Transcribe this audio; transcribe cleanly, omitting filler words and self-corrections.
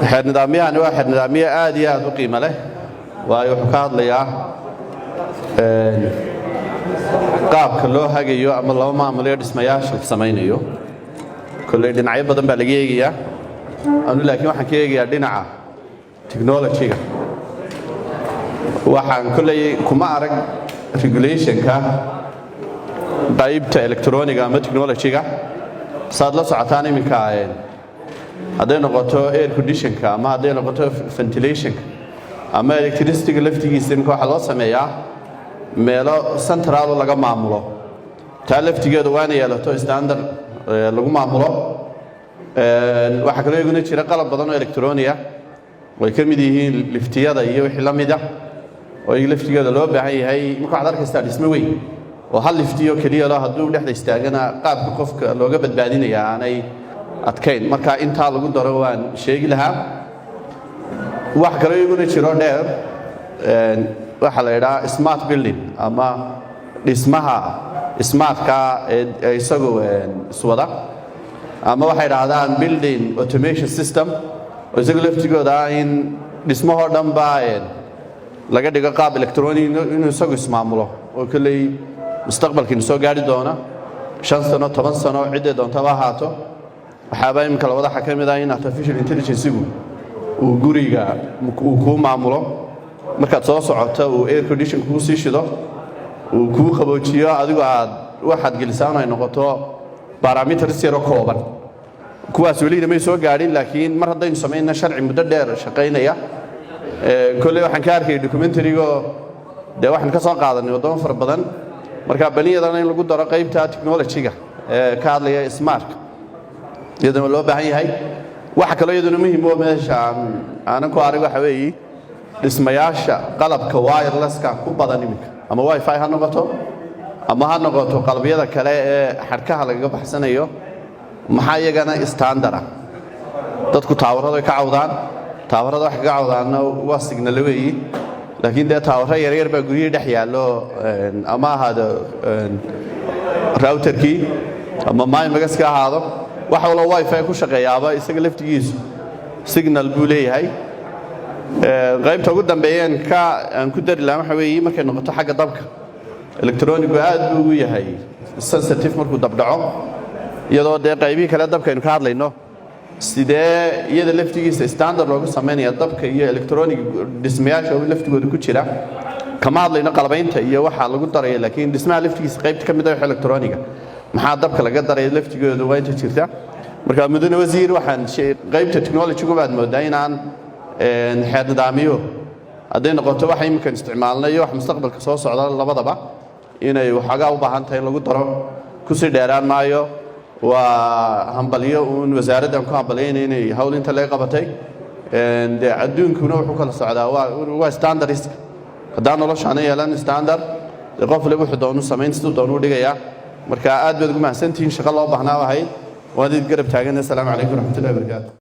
حد نظامية أنا واحد نظامية عادية قيمة له ويحكاد لي قاب كله هجيو أما الله ما عمليه اسمياش سمينيو كل دين عيب بدن بالجيجيا أنا لكن واحد كيجي دينعة تكنولوجيا واحد كل كم أعرق regulation كا طيب إلكترونية أما تكنولوجيا صار له ساعتين من كائن هذا نقطة air condition كا ما هذا نقطة ventilation أما electricity لفتي يستلم كواحد سمياه meelo central laga maamulo taalaftigeedu waana yeelato standard lagu maamulo waxa kale oo jira qalab badan oo elektrooniga way ka mid yihiin liftiyada iyo wixii la mid ah oo liftigeeda loo baahan yahay marka aad arkaysaa dhismo weyn oo hal liftiyo kaliya loo haduu dhexda istaagana qaabka qofka looga badbaadinayo aanay adkeyn marka inta lagu daro waan sheegi lahaa wax kale oo jiro dheer waxa la yiraahdaa smart building ama dhismaha smart ka isagu iswada ama waxa yiraahdaan building automation system oo isagu laftigooda in dhismaha dhan baa laga dhigo qaab electronic inuu isagu ismaamulo oo kale mustaqbalkiina soo gaari doona 5 sano 10 sano cidda doonta ba haato waxa baa imka labada xakamida in artificial intelligence uu guriga uu ku maamulo markaad soo socoto oo air condition ku sii shido oo ku qaboojiyo adigu aad waxaad gelisaan ay noqoto parameters yar oo kooban kuwaas waliina may soo gaarin laakiin mar haddaynu sameeyna sharci muddo dheer shaqeynaya kullee waxaan ka arkay documentary-go waxaan ka soo qaadanay wadamo fara badan marka baniyadana in lagu daro qaybta technology-ga ka hadlaya smart iyadoo loo baahan yahay waxa kale iyadoo muhiim oo meesha aan ku arag waxa weeye dhismayaasha qalabka wireless-ka ku badan iminka ama wifi ha noqoto ama ha noqoto qalabiyada kale ee xadhkaha laga baxsanayo maxaa iyagana standard ah dadku taawarada ka cawdaan taawarada wax ka cawdaana waa signal weeyi laakiin taawara yar yar baa guriga dhex yaalo ama hada router-kii ama magaska ahaado waxa wala wifi ku shaqeeyaaba isaga laftigiisu signal buu leeyahay qaybta ugu dambeeyeen ka aan ku dari lahaa waxa weeye markay noqoto xagga dabka electronic aad buu yahay sensitive markuu dab dhaco iyadoo qaybihi kale dabka aynu ka hadlayno sidee iyada laftigiisa standard loogu sameeyo dabka iyo electronic dhismayaasha oo laftigooda ku jira kama hadlayno qalbaynta iyo waxa lagu daray laakiin dhismaha laftigiisa qaybta kamid ah electronic maxaa dabka laga daray laftigooda waa inta jirta marka mudane wasiir waxaan qaybta technology-gu baad moodaa inaan xeer nidaamiyo haday noqoto waxa imika isticmaalnayo wax mustaqbalka soo socda labadaba inay waxaga u baahan tahay lagu daro ku sii dheeraan maayo waa hambaliyo wasaaraddan ku hambaliyeen inay hawl inta laga qabatay adduunkuna wuxuu kala socdaa waa standardist haddaan noloshaana yeelan standard qof le wuxuu doonu samayn siduu doonu dhigaya marka aad baad ugu mahadsantihiin shaqo loo baahnaa wahayd waad garab taagan. Assalaamu calaykum waraxmatullaahi wabarakaatuh.